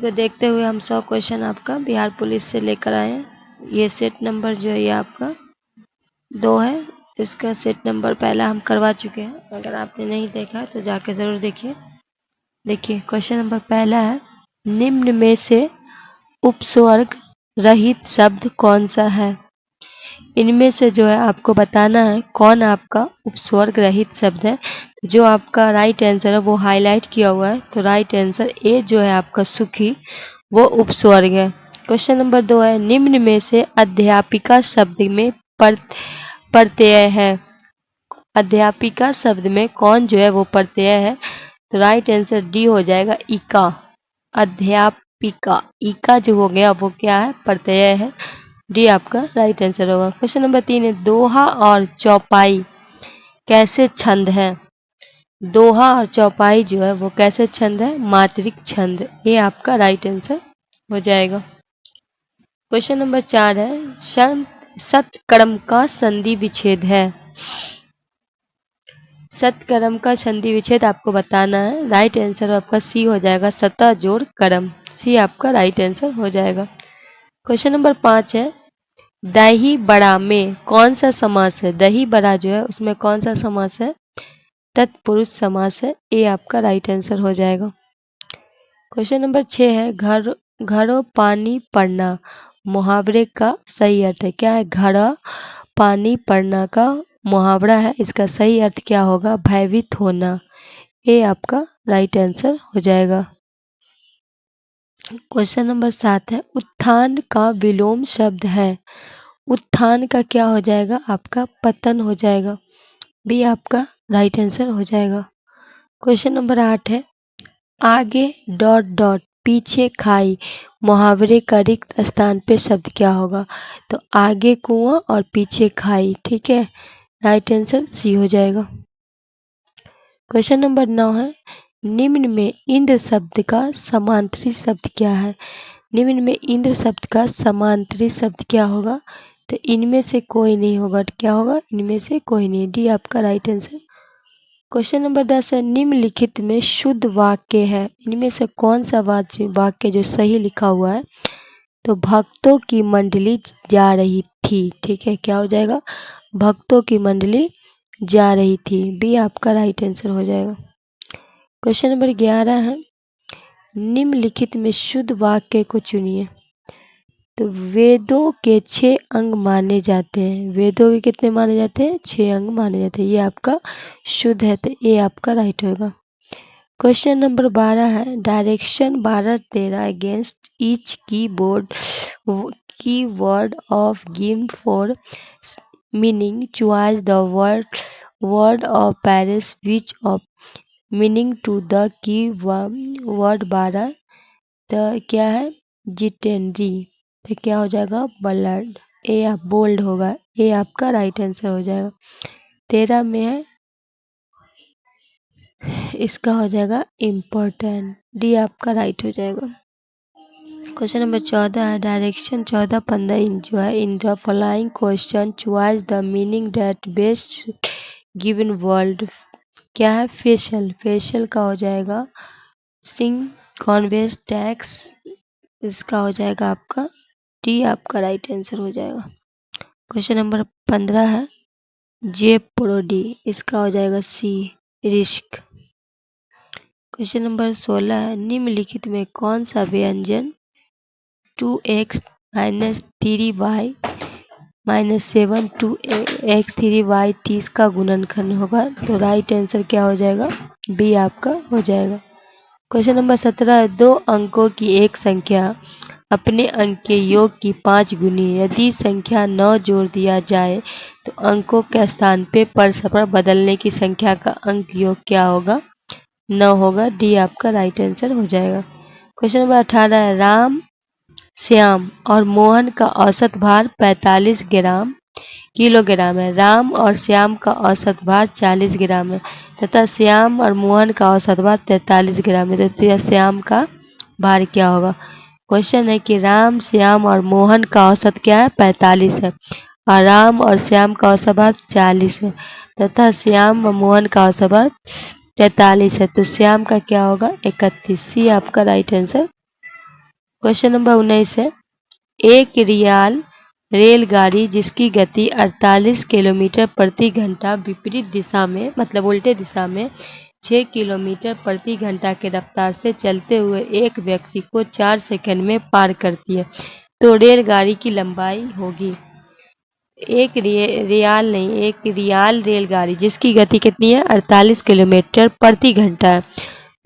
को देखते हुए हम 100 क्वेश्चन आपका बिहार पुलिस से लेकर आए हैं। ये सेट नंबर जो है ये आपका 2 है। इसका सेट नंबर पहला हम करवा चुके हैं। अगर आपने नहीं देखा है तो जाके ज़रूर देखिए। देखिए क्वेश्चन नंबर पहला है, निम्न में से उपस्वर्ग रहित शब्द कौन सा है। इनमें से जो है आपको बताना है कौन आपका उपस्वर्ग रहित शब्द है। जो आपका राइट आंसर है वो हाईलाइट किया हुआ है, तो राइट आंसर ए जो है आपका सुखी वो उपस्वर्ग है। क्वेश्चन नंबर 2 है, निम्न में से अध्यापिका शब्द में प्रत्यय है। अध्यापिका शब्द में कौन जो है वो प्रत्यय है, तो राइट आंसर डी हो जाएगा इका। अध्यापिका इका जो हो गया वो क्या है, प्रत्यय है। डी आपका राइट आंसर होगा। क्वेश्चन नंबर 3 है, दोहा और चौपाई कैसे छंद है। दोहा और चौपाई जो है वो कैसे छंद है, मात्रिक छंद। ये आपका राइट आंसर हो जाएगा। क्वेश्चन नंबर 4 है, सत्कर्म का संधि विच्छेद है। सत्कर्म का संधि विच्छेद आपको बताना है। राइट आंसर आपका सी हो जाएगा, सतह जोड़ कर्म। सी आपका राइट आंसर हो जाएगा। क्वेश्चन नंबर 5 है, दही बड़ा में कौन सा समास है। दही बड़ा जो है उसमें कौन सा समास है, तत्पुरुष समास है। ए आपका राइट आंसर हो जाएगा। क्वेश्चन नंबर 6 है, घरों पानी पड़ना मुहावरे का सही अर्थ है। क्या है, घड़ा पानी पड़ना का मुहावरा है। इसका सही अर्थ क्या होगा, भयभीत होना। ए आपका राइट आंसर हो जाएगा। क्वेश्चन नंबर 7 है, उत्थान का विलोम शब्द है। उत्थान का क्या हो जाएगा, आपका पतन हो जाएगा। बी आपका राइट आंसर हो जाएगा। क्वेश्चन नंबर 8 है, आगे डॉट डॉट पीछे खाई मुहावरे का रिक्त स्थान पे शब्द क्या होगा, तो आगे कुआं और पीछे खाई। ठीक है, राइट आंसर सी हो जाएगा। क्वेश्चन नंबर 9 है, निम्न में इंद्र शब्द का समांतरी शब्द क्या है। निम्न में इंद्र शब्द का समांतरी शब्द क्या होगा, तो इनमें से कोई नहीं होगा। क्या होगा, इनमें से कोई नहीं। डी आपका राइट आंसर। क्वेश्चन नंबर 10 है, निम्नलिखित में शुद्ध वाक्य है। इनमें से कौन सा वाक्य जो सही लिखा हुआ है, तो भक्तों की मंडली जा रही थी। ठीक है, क्या हो जाएगा, भक्तों की मंडली जा रही थी। बी आपका राइट आंसर हो जाएगा। क्वेश्चन नंबर 11 है, निम्नलिखित में शुद्ध वाक्य को चुनिए। तो वेदों के 6 अंग माने जाते हैं। वेदों के कितने माने जाते हैं, 6 अंग माने जाते हैं। ये आपका शुद्ध है, तो ये आपका राइट होगा। क्वेश्चन नंबर 12 है, direction 12-13 against each keyword of given for meaning choice the word of pairs which of meaning to the key word 12, तो क्या है, जिटेंड्री। तो क्या हो जाएगा, बलड। ए आप बोल्ड होगा। ए आपका राइट आंसर हो जाएगा। 13 में है, इसका हो जाएगा इम्पोर्टेंट। डी आपका राइट हो जाएगा। क्वेश्चन नंबर 14 है, डायरेक्शन 14-15 जो है, in the following question choice the meaning that best given world. क्या है, फेशियल। फेशियल का हो जाएगा सिंग कॉन्वेस टैक्स। इसका हो जाएगा आपका डी आपका राइट आंसर हो जाएगा। क्वेश्चन नंबर 15 है, जे प्रोडी। इसका हो जाएगा सी रिस्क। क्वेश्चन नंबर 16 है, निम्नलिखित में कौन सा व्यंजन 2x - 3y - 7 2x 3y 30 का गुणनखंड होगा, तो राइट आंसर क्या हो जाएगा, बी आपका हो जाएगा। क्वेश्चन नंबर 17 है, 2 अंकों की एक संख्या अपने अंक के योग की 5 गुनी यदि संख्या 9 जोड़ दिया जाए तो अंकों के स्थान पे परस्पर बदलने की संख्या का अंक योग क्या होगा, 9 होगा। डी आपका राइट आंसर हो जाएगा। क्वेश्चन नंबर 18 है, राम श्याम और मोहन का औसत भार 45 किलोग्राम है। राम और श्याम का औसत भार 40 ग्राम है तथा श्याम और मोहन का औसत भार 43 ग्राम है। तो श्याम का भार क्या होगा। क्वेश्चन है कि राम श्याम और मोहन का औसत क्या है, 45 है, और राम और श्याम का औसत भार 40 है तथा श्याम और मोहन का औसत भार 43 है। तो श्याम का क्या होगा, 31। सी आपका राइट आंसर क्वेश्चन नंबर 19 है, एक रियल रेलगाड़ी जिसकी गति 48 किलोमीटर प्रति घंटा विपरीत दिशा में मतलब उल्टे दिशा में 6 किलोमीटर प्रति घंटा के रफ्तार से चलते हुए एक व्यक्ति को 4 सेकंड में पार करती है, तो रेलगाड़ी की लंबाई होगी। एक रियल रेलगाड़ी जिसकी गति कितनी है, 48 किलोमीटर प्रति घंटा है,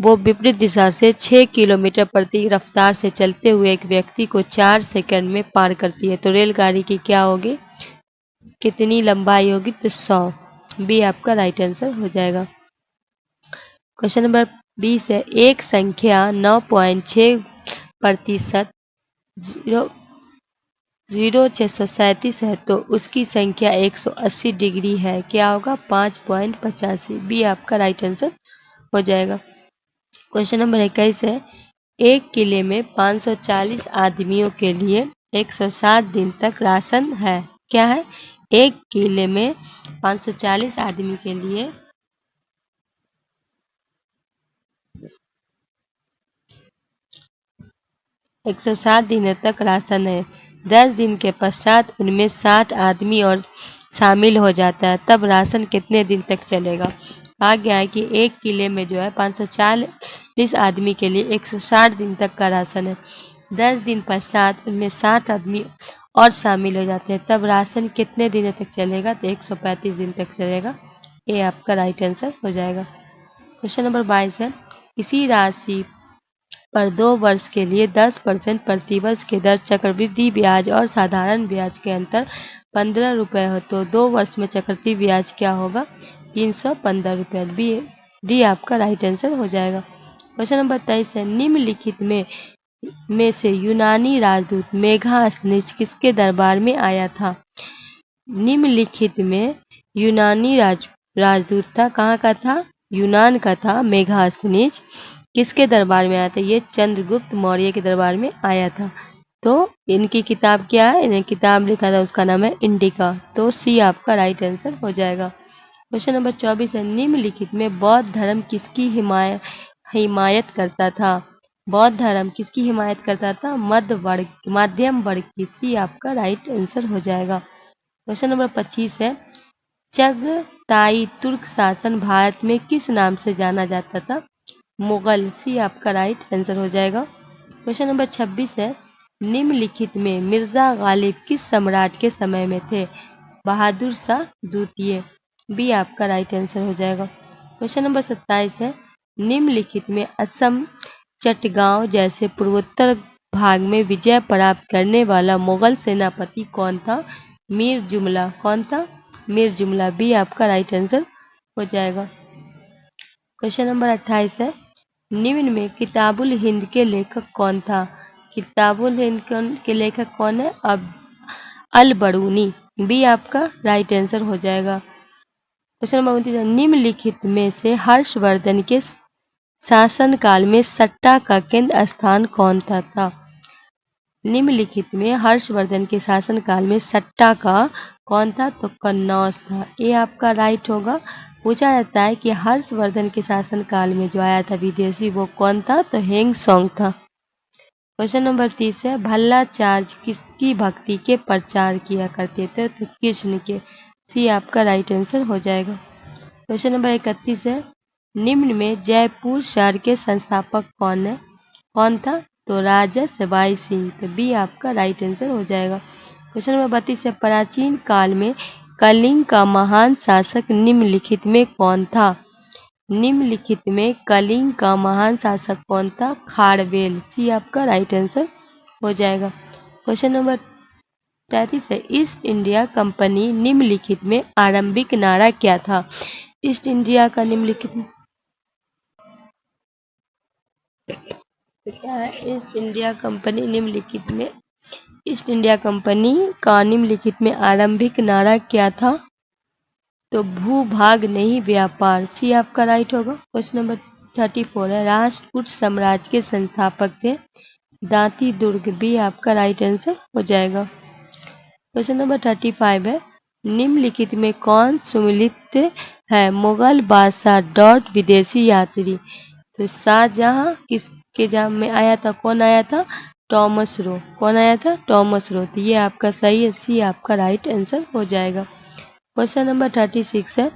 वो विपरीत दिशा से 6 किलोमीटर प्रति रफ्तार से चलते हुए एक व्यक्ति को 4 सेकंड में पार करती है, तो रेलगाड़ी की क्या होगी, कितनी लंबाई होगी, तो 100। बी आपका राइट आंसर हो जाएगा। क्वेश्चन नंबर 20 है, एक संख्या 9.6% 0,637 है तो उसकी संख्या 180 डिग्री है, क्या होगा, 5.85। बी आपका राइट आंसर हो जाएगा। क्वेश्चन नंबर 21 है, एक किले में 540 आदमियों के लिए 107 दिन तक राशन है, क्या है, एक किले में 540 आदमी के लिए 107 दिनों तक राशन है, 10 दिन के पश्चात उनमें 60 आदमी और शामिल हो जाता है, तब राशन कितने दिन तक चलेगा। कहा गया है कि एक किले में जो है 540 आदमी के लिए 160 दिन तक का राशन है, 10 दिन पश्चात उनमें 60 आदमी और शामिल हो जाते हैं, तब राशन कितने दिनों तक चलेगा, तो 135 दिन तक चलेगा। ये आपका राइट आंसर हो जाएगा। क्वेश्चन नंबर 22 है, इसी राशि पर 2 वर्ष के लिए 10% प्रतिवर्ष के दर चक्रवृद्धि ब्याज और साधारण ब्याज के अंतर 15 रुपये हो, तो 2 वर्ष में चक्रवृद्धि ब्याज क्या होगा, 315 रुपये। बी डी आपका राइट आंसर हो जाएगा। क्वेश्चन नंबर 23 है, निम्नलिखित में से यूनानी राजदूत मेगास्थनीज किसके दरबार में आया था। निम्नलिखित में यूनानी राजदूत था, कहाँ का था, यूनान का था, मेगास्थनीज किसके दरबार में आया था, ये चंद्रगुप्त मौर्य के दरबार में आया था। तो इनकी किताब क्या है, इन्हें किताब लिखा था उसका नाम है इंडिका, तो सी आपका राइट आंसर हो जाएगा। क्वेश्चन नंबर 24 है, निम्नलिखित में बौद्ध धर्म किसकी हिमायत करता था। बौद्ध धर्म किसकी हिमायत करता था, मध्यम वर्ग की। सी आपका राइट आंसर हो जाएगा। क्वेश्चन नंबर 25 है, चगताई तुर्क शासन भारत में किस नाम से जाना जाता था, मुगल। सी आपका राइट आंसर हो जाएगा। क्वेश्चन नंबर 26 है, निम्नलिखित में मिर्जा गालिब किस सम्राट के समय में थे, बहादुर शाह द्वितीय। बी आपका राइट आंसर हो जाएगा। क्वेश्चन नंबर 27 है, निम्नलिखित में असम चटगांव जैसे पूर्वोत्तर भाग में विजय प्राप्त करने वाला मुगल सेनापति कौन था, मीर जुमला। कौन था, मीर जुमला। बी आपका राइट आंसर हो जाएगा। क्वेश्चन नंबर 28 है, निम्न में किताबुल हिंद के लेखक कौन था। किताबुल हिंद के लेखक कौन है, अब अल बरूनी। बी आपका राइट आंसर हो जाएगा। क्वेश्चन नंबर 29, निम्नलिखित में से हर्षवर्धन के शासनकाल में सट्टा का केंद्र स्थान कौन था। निम्नलिखित में हर्षवर्धन के शासनकाल में सट्टा का कौन था, तो कन्नौज था। ये आपका राइट होगा। पूछा जाता है कि हर्षवर्धन के शासनकाल में जो आया था विदेशी वो कौन था, तो हेंग सॉन्ग था। क्वेश्चन नंबर 30 है, भल्लाचार्य किसकी भक्ति के प्रचार किया करते थे, तो कृष्ण के। सी आपका राइट आंसर हो जाएगा। क्वेश्चन नंबर 31 है, निम्न में जयपुर शहर के संस्थापक कौन था, तो राजा सवाई सिंह। तो बी आपका राइट आंसर हो जाएगा। क्वेश्चन नंबर 32 है, प्राचीन काल में कलिंग का महान शासक निम्नलिखित में कौन था। निम्नलिखित में कलिंग का महान शासक कौन था, खारवेल। सी आपका राइट आंसर हो जाएगा। क्वेश्चन नंबर 33 है, ईस्ट इंडिया कंपनी निम्नलिखित में आरंभिक नारा क्या था। ईस्ट इंडिया का निम्नलिखित में क्या है, ईस्ट इंडिया कंपनी निम्नलिखित में ईस्ट इंडिया कंपनी का निम्नलिखित में आरंभिक नारा क्या था, तो भूभाग नहीं व्यापार। सी आपका राइट होगा। क्वेश्चन नंबर 34 है, राष्ट्रकूट साम्राज्य के संस्थापक थे दांती दुर्ग। बी आपका राइट आंसर हो जाएगा। क्वेश्चन नंबर 35 है, निम्नलिखित में कौन सुमिलित है, मुगल बादशाह डॉट विदेशी यात्री। तो शाहजहां किसके जाम में आया था, कौन आया था, टॉमस रो। कौन आया था? Thomas Roe. तो ये आपका सही है, सी आपका राइट आंसर हो जाएगा। क्वेश्चन नंबर 36 है,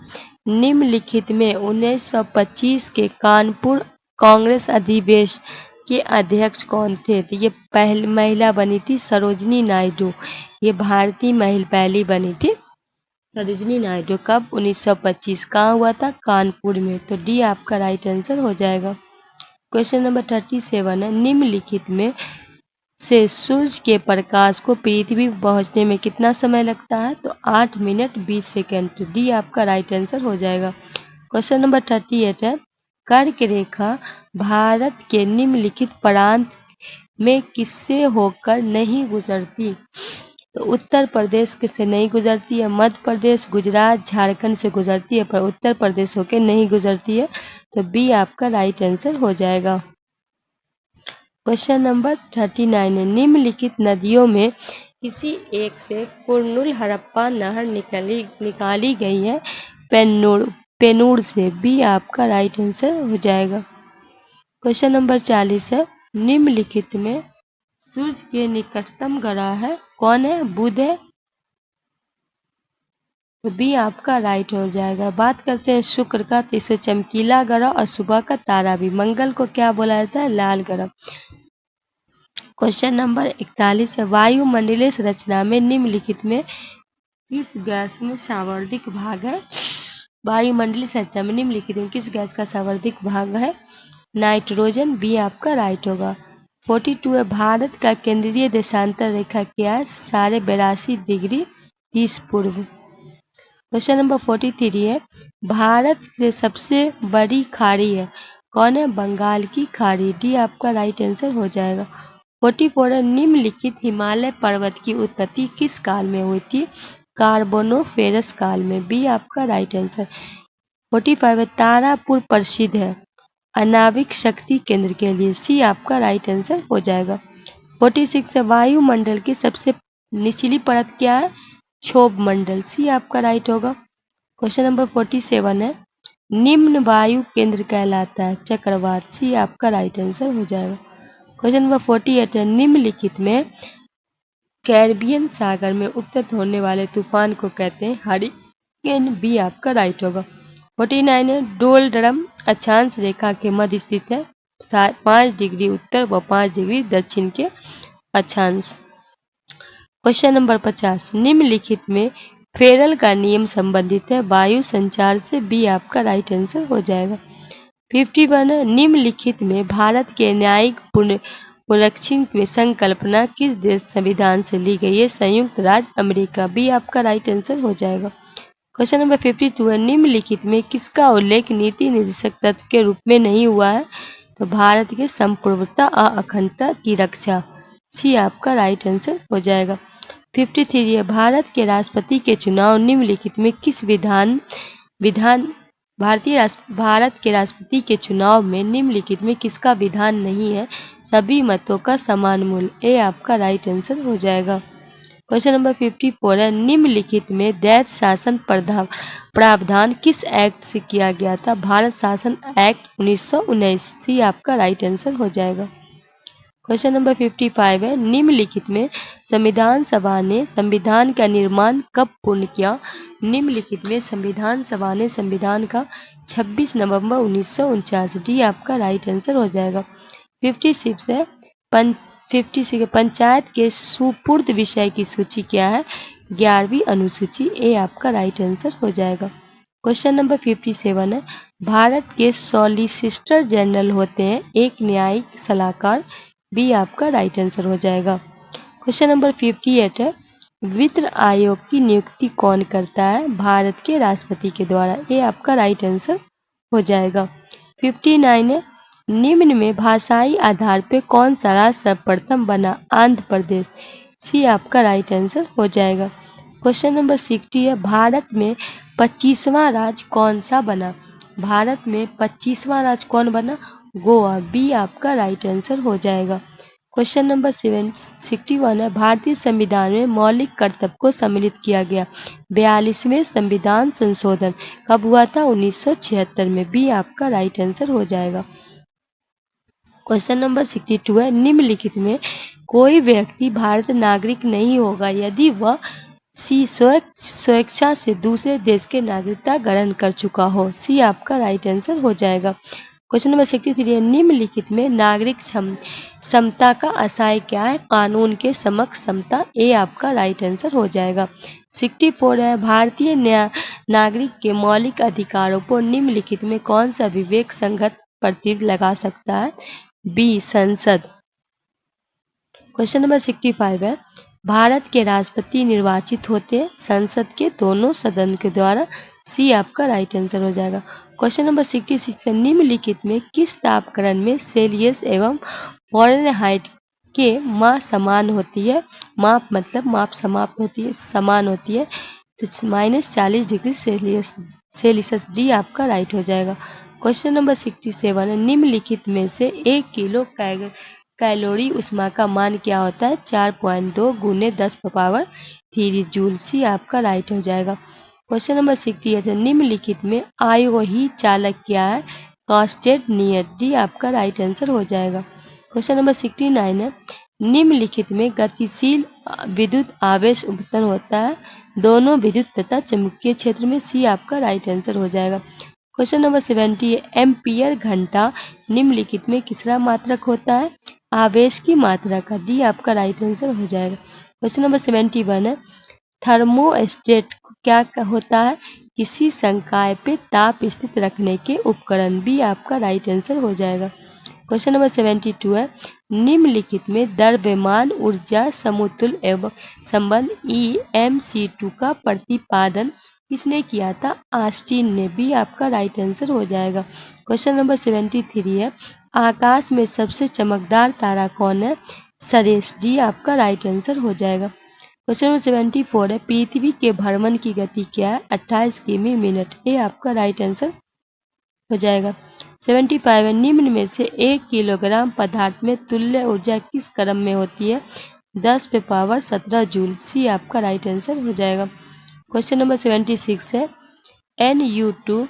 निम्नलिखित में 1925 के कानपुर कांग्रेस अधिवेशन के अध्यक्ष कौन थे? तो ये पहली महिला बनी थी सरोजनी नायडू। ये भारतीय महिला पहली बनी थी सरोजनी नायडू। कब? 1925। कहाँ हुआ था? कानपुर में। तो डी आपका राइट आंसर हो जाएगा। क्वेश्चन नंबर 37 है, निम्नलिखित में से सूर्य के प्रकाश को पृथ्वी पर पहुंचने में कितना समय लगता है? तो 8 मिनट 20 सेकेंड। डी आपका राइट आंसर हो जाएगा। क्वेश्चन नंबर 38 है, कर्क रेखा भारत के निम्नलिखित प्रांत में किससे होकर नहीं गुजरती? तो उत्तर प्रदेश से नहीं गुजरती है, मध्य प्रदेश, गुजरात, झारखंड से गुजरती है, पर उत्तर प्रदेश होकर नहीं गुजरती है। तो बी आपका राइट आंसर हो जाएगा। क्वेश्चन नंबर 39 है, निम्नलिखित नदियों में किसी एक से कुरनूल हड़प्पा नहर निकाली गई है पेनूर से। बी आपका राइट आंसर हो जाएगा। क्वेश्चन नंबर 40 है, निम्नलिखित में सूर्य के निकटतम ग्रह है कौन है? बुध है। तो बी आपका राइट हो जाएगा। बात करते हैं शुक्र का, तो इसे चमकीला ग्रह और सुबह का तारा भी। मंगल को क्या बोला जाता है? लाल ग्रह। क्वेश्चन नंबर 41 है, वायुमंडलीय संरचना में निम्नलिखित में किस गैस में सावर्धिक भाग है? वायुमंडलीय संरचना में निम्नलिखित में किस गैस का सावर्धिक भाग है? नाइट्रोजन। बी आपका राइट होगा। 42 है, भारत का केंद्रीय देशांतर रेखा क्या है? 82.5 डिग्री 30 पूर्व। क्वेश्चन नंबर 43 है, भारत की सबसे बड़ी खाड़ी है कौन है? बंगाल की खाड़ी। डी आपका राइट आंसर हो जाएगा। 44 है, निम्नलिखित हिमालय पर्वत की उत्पत्ति किस काल में हुई थी? कार्बोनोफेरस काल में। बी आपका राइट आंसर। 45 है, तारापुर प्रसिद्ध है अनाविक शक्ति केंद्र के लिए। सी आपका राइट आंसर हो जाएगा। 46 है, वायुमंडल की सबसे निचली परत क्या है? क्षोभ मंडल। सी आपका राइट होगा। क्वेश्चन नंबर 47 है, निम्न वायु केंद्र कहलाता है चक्रवात। सी आपका राइट आंसर हो जाएगा। क्वेश्चन नंबर 48 है, निम्नलिखित में कैरिबियन सागर में उत्पन्न होने वाले तूफान को कहते हैं हरिकेन। बी आपका राइट होगा। 49 है, डोलड्रम अक्षांश रेखा के मध्य स्थित है 5 डिग्री उत्तर व 5 डिग्री दक्षिण के अक्षांश। क्वेश्चन नंबर 50, निम्नलिखित में फेरल का नियम संबंधित है वायु संचार से। बी आपका राइट आंसर हो जाएगा। 51 है, निम्नलिखित में भारत के न्यायिक पुनरीक्षण की संकल्पना किस देश संविधान से ली गई है? संयुक्त राज्य अमेरिका। बी आपका राइट आंसर हो जाएगा। क्वेश्चन नंबर 52 है, निम्नलिखित में किसका उल्लेख नीति निर्देशक तत्व के रूप में नहीं हुआ है? तो भारत के संप्रभुता और अखंडता की रक्षा। सी आपका राइट आंसर हो जाएगा। 53 है, भारत के राष्ट्रपति के चुनाव निम्नलिखित में किस भारत के राष्ट्रपति के चुनाव में निम्नलिखित में किसका विधान नहीं है? सभी मतों का समान मूल्य। ए आपका राइट आंसर हो जाएगा। क्वेश्चन नंबर 54 है, निम्नलिखित में दैत्य शासन प्रावधान किस एक्ट से किया गया था? भारत शासन एक्ट 1919। सी आपका राइट आंसर हो जाएगा। क्वेश्चन नंबर 55 है, निम्नलिखित में संविधान सभा ने संविधान का निर्माण कब पूर्ण किया? निम्नलिखित में संविधान सभा ने संविधान का 26 नवंबर 1949। डी आपका राइट आंसर हो जाएगा। 56 है, 56 पंचायत के सुपुर्द विषय की सूची क्या है? 11वीं अनुसूची। ए आपका राइट आंसर हो जाएगा। क्वेश्चन नंबर 57 है, भारत के सॉलिसिटर जनरल होते हैं एक न्यायिक सलाहकार। बी आपका राइट आंसर हो जाएगा। क्वेश्चन नंबर 58 है, वित्त आयोग की नियुक्ति कौन करता है? भारत के राष्ट्रपति के द्वारा। ये आपका राइट आंसर हो जाएगा। 59 है, निम्न में भाषाई आधार पर कौन सा राज्य सर्वप्रथम बना? आंध्र प्रदेश। सी आपका राइट आंसर हो जाएगा। क्वेश्चन नंबर 60 है, भारत में 25वां राज्य कौन सा बना? भारत में 25वां राज्य कौन बना? गोवा। बी आपका राइट आंसर हो जाएगा। क्वेश्चन नंबर 61 है, भारतीय संविधान में मौलिक कर्तव्य को सम्मिलित किया गया 42वें संविधान संशोधन कब हुआ था? 1976 में। बी आपका राइट आंसर हो जाएगा। क्वेश्चन नंबर 62 है, निम्नलिखित में कोई व्यक्ति भारत नागरिक नहीं होगा यदि वह स्वेच्छा से दूसरे देश के नागरिकता ग्रहण कर चुका हो। सी आपका राइट आंसर हो जाएगा। क्वेश्चन नंबर 63 है, निम्नलिखित में नागरिक समता का आशय क्या है? कानून के समक्ष समता। ए आपका राइट आंसर हो जाएगा। 64 है, भारतीय नागरिक के मौलिक अधिकारों पर निम्नलिखित में कौन सा विवेक संगत प्रतिबंध लगा सकता है? बी संसद। क्वेश्चन नंबर 65 है, भारत के राष्ट्रपति निर्वाचित होते हैं संसद के दोनों सदन के द्वारा। सी आपका राइट आंसर हो जाएगा। क्वेश्चन नंबर 66 है, निम्नलिखित में किस तापक्रम में सेल्सियस एवं फ़ारेनहाइट के माप समान होती है? माप मतलब माप समाप्त होती है, समान होती है, तो -40 डिग्री सेल्सियस। डी आपका राइट हो जाएगा। क्वेश्चन नंबर 67 है, निम्नलिखित में से 1 किलो कैलोरी ऊष्मा का मान क्या होता है? 4.2 × 10⁻³ जूल। सी आपका राइट हो जाएगा। क्वेश्चन नंबर 68 है, निम्नलिखित में आरोही चालक क्या है? कास्टेड-नियत। डी आपका राइट आंसर हो जाएगा। क्वेश्चन नंबर 69 है, निम्नलिखित में गतिशील विद्युत आवेश उत्पन्न होता है दोनों विद्युत तथा चुंबकीय क्षेत्र में। सी आपका राइट आंसर हो जाएगा। क्वेश्चन नंबर 70 है, एम्पीयर घंटा निम्नलिखित में किसका मात्रक होता है? आवेश की मात्रा का। डी आपका राइट आंसर हो जाएगा। क्वेश्चन नंबर 71 है, थर्मोस्टेट क्या होता है? किसी संकाय पे ताप स्थित रखने के उपकरण। बी आपका राइट आंसर हो जाएगा। क्वेश्चन नंबर 72 है, निम्नलिखित में द्रव्यमान ऊर्जा समतुल्य एवं संबंध EmC2 का प्रतिपादन किसने किया था? आस्टीन ने। बी आपका राइट आंसर हो जाएगा। क्वेश्चन नंबर 73 है, आकाश में सबसे चमकदार तारा कौन है? सरेस। डी आपका राइट आंसर हो जाएगा। क्वेश्चन नंबर 74 है, पृथ्वी के भ्रमण की गति क्या है? 28 किमी मिनट। ए आपका राइट आंसर हो जाएगा। 75 है, निम्न में से 1 किलोग्राम पदार्थ में तुल्य ऊर्जा किस क्रम में होती है? 10⁻17 जूल। सी आपका राइट आंसर हो जाएगा। क्वेश्चन नंबर 76 है, Nu2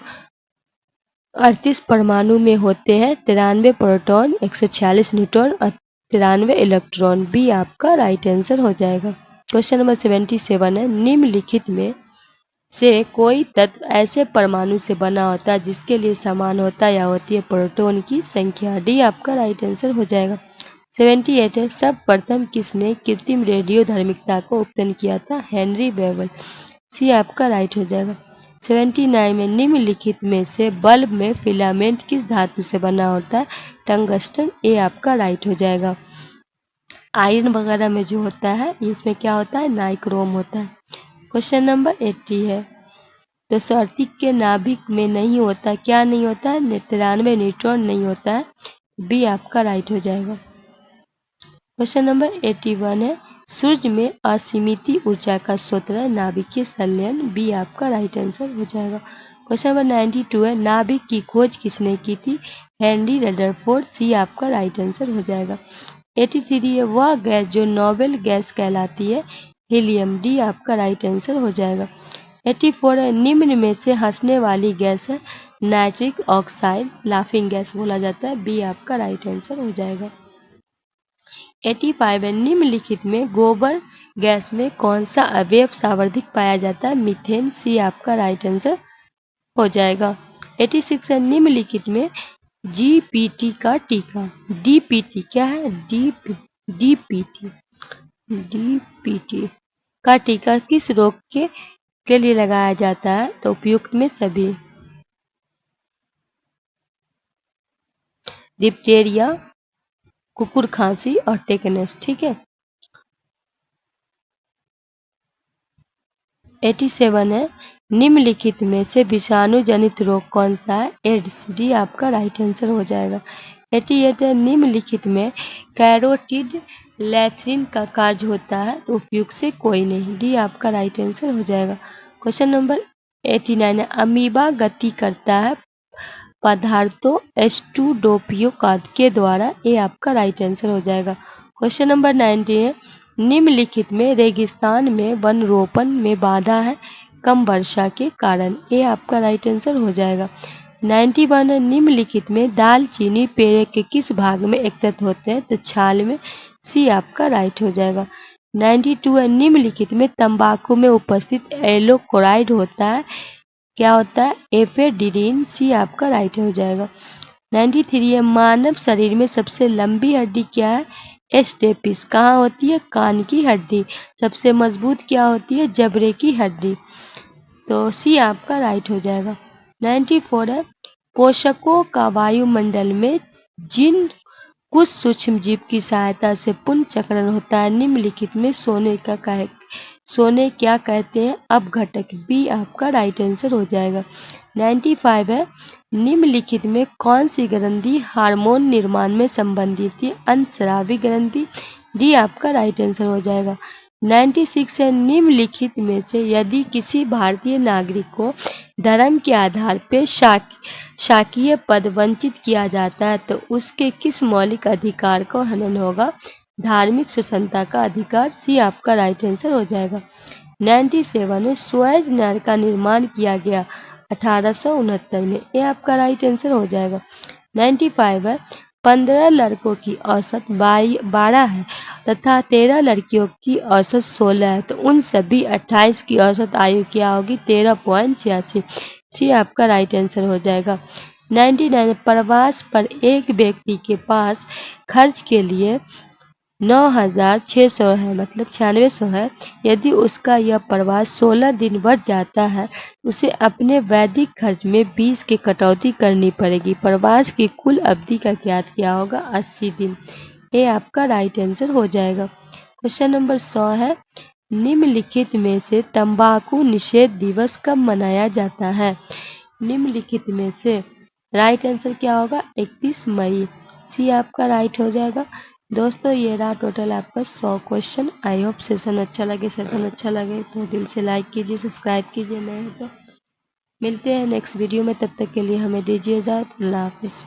38 परमाणु में होते हैं 93 प्रोटॉन, 146 न्यूट्रॉन और 93 इलेक्ट्रॉन। बी आपका राइट आंसर हो जाएगा। क्वेश्चन नंबर 77 है, निम्नलिखित में से कोई तत्व ऐसे परमाणु से बना होता है जिसके लिए समान होता है या होती है प्रोटॉन की संख्या। डी आपका राइट आंसर हो जाएगा। 78 है, सर्वप्रथम किसने कृत्रिम रेडियोधर्मिता को उत्पन्न किया था? Henry label. सी आपका राइट हो जाएगा। 79 में निम्नलिखित में से बल्ब में फिलामेंट किस धातु से बना होता है? टंगस्टन। ए आपका राइट हो जाएगा। आयरन वगैरह में जो होता है इसमें क्या होता है? नाइक्रोम होता है। क्वेश्चन नंबर 80 है, तो सर्दिक के नाभिक में नहीं होता, क्या नहीं होता है? 93 न्यूट्रॉन नहीं होता है। बी आपका राइट हो जाएगा। क्वेश्चन नंबर 81 है, सूर्य में असीमित ऊर्जा का स्रोत है नाभिकीय संलयन। बी आपका राइट आंसर हो जाएगा। क्वेश्चन नंबर 92 है, नाभिक की खोज किसने की थी? Henry Rutherford. सी आपका राइट आंसर हो जाएगा। 83 है, वह गैस जो नोबेल गैस कहलाती है? हीलियम। डी आपका राइट आंसर हो जाएगा। 84 है, निम्न में से हंसने वाली गैस है? नाइट्रिक ऑक्साइड, लाफिंग गैस बोला जाता है। बी आपका राइट आंसर हो जाएगा। 85 है, निम्नलिखित में गोबर गैस में कौन सा अवयव सर्वाधिक पाया जाता है? मीथेन। सी आपका राइट आंसर हो जाएगा। 86 है, निम्नलिखित में जीपीटी का टीका, डीपीटी क्या है? डीपीटी का टीका किस रोग के लिए लगाया जाता है? तो उपयुक्त में सभी। डिप्टेरिया, कुकुर खांसी और टेटनस। ठीक है। 87 है, निम्नलिखित में से विषाणु जनित रोग कौन सा है? एड्स। डी आपका राइट आंसर हो जाएगा। 88 है, निम्नलिखित में कैरोटिड लैथ्रिन का कार्य होता है? तो उपयुक्त से कोई नहीं। डी आपका राइट आंसर हो जाएगा। क्वेश्चन नंबर 89 है, अमीबा गति करता है पदार्थों एस्टुडोपियो के द्वारा। ए आपका राइट आंसर हो जाएगा। क्वेश्चन नंबर 90 है, निम्नलिखित में रेगिस्तान में वन रोपण में बाधा है? कम वर्षा के कारण। ए आपका राइट आंसर हो जाएगा। 91 है, निम्नलिखित में दालचीनी पेड़ के किस भाग में एकत्रित होते हैं? तो छाल में। सी आपका राइट हो जाएगा। 92 है, निम्नलिखित में तंबाकू में उपस्थित एल्कोक्लोराइड होता है, क्या होता है? एफेड्रिन, सी आपका राइट हो जाएगा। 93 है, मानव शरीर में सबसे लंबी हड्डी क्या है? स्टेपिस, कहाँ होती है? कान की हड्डी। सबसे मजबूत क्या होती है? जबड़े की हड्डी, तो सी आपका राइट हो जाएगा। 94 है, पोषकों का वायुमंडल में जिन कुछ सूक्ष्म जीव की सहायता से पुनर्चक्रण होता है, निम्नलिखित में सोने क्या कहते हैं? अपघटक, बी आपका राइट आंसर हो जाएगा। 95 है, निम्नलिखित में कौन सी ग्रंथि हार्मोन निर्माण में संबंधित है? अंतस्रावी ग्रंथि, डी आपका राइट आंसर हो जाएगा। 96 है, निम्नलिखित में से यदि किसी भारतीय नागरिक को धर्म के आधार पर शाकीय पद वंचित किया जाता है तो उसके किस मौलिक अधिकार का हनन होगा? धार्मिक स्वतंत्रता का अधिकार, सी आपका राइट आंसर हो जाएगा। 97 है, सुएज नहर का निर्माण किया गया 1869 में, ये आपका राइट आंसर हो जाएगा। 95 है, 15 लड़कों की औसत 12 है तथा 13 लड़कियों की औसत 16 है, तो उन सभी 28 की औसत आयु क्या होगी? 13.86, सी आपका राइट आंसर हो जाएगा। 99 प्रवास पर एक व्यक्ति के पास खर्च के लिए 9,600 है, मतलब 9600 है। यदि उसका यह प्रवास 16 दिन बढ़ जाता है, उसे अपने वैदिक खर्च में 20 की कटौती करनी पड़ेगी। प्रवास की कुल अवधि का ज्ञात क्या होगा? 80 दिन, ये आपका राइट आंसर हो जाएगा। क्वेश्चन नंबर 100 है, निम्नलिखित में से तंबाकू निषेध दिवस कब मनाया जाता है? निम्नलिखित में से राइट आंसर क्या होगा? 31 मई, सी आपका राइट हो जाएगा। दोस्तों ये रहा टोटल आपका 100 क्वेश्चन। आई होप सेशन अच्छा लगे तो दिल से लाइक कीजिए, सब्सक्राइब कीजिए। नए हो तो मिलते हैं नेक्स्ट वीडियो में, तब तक के लिए हमें दीजिए इजाज़त। अल्लाह हाफिज़।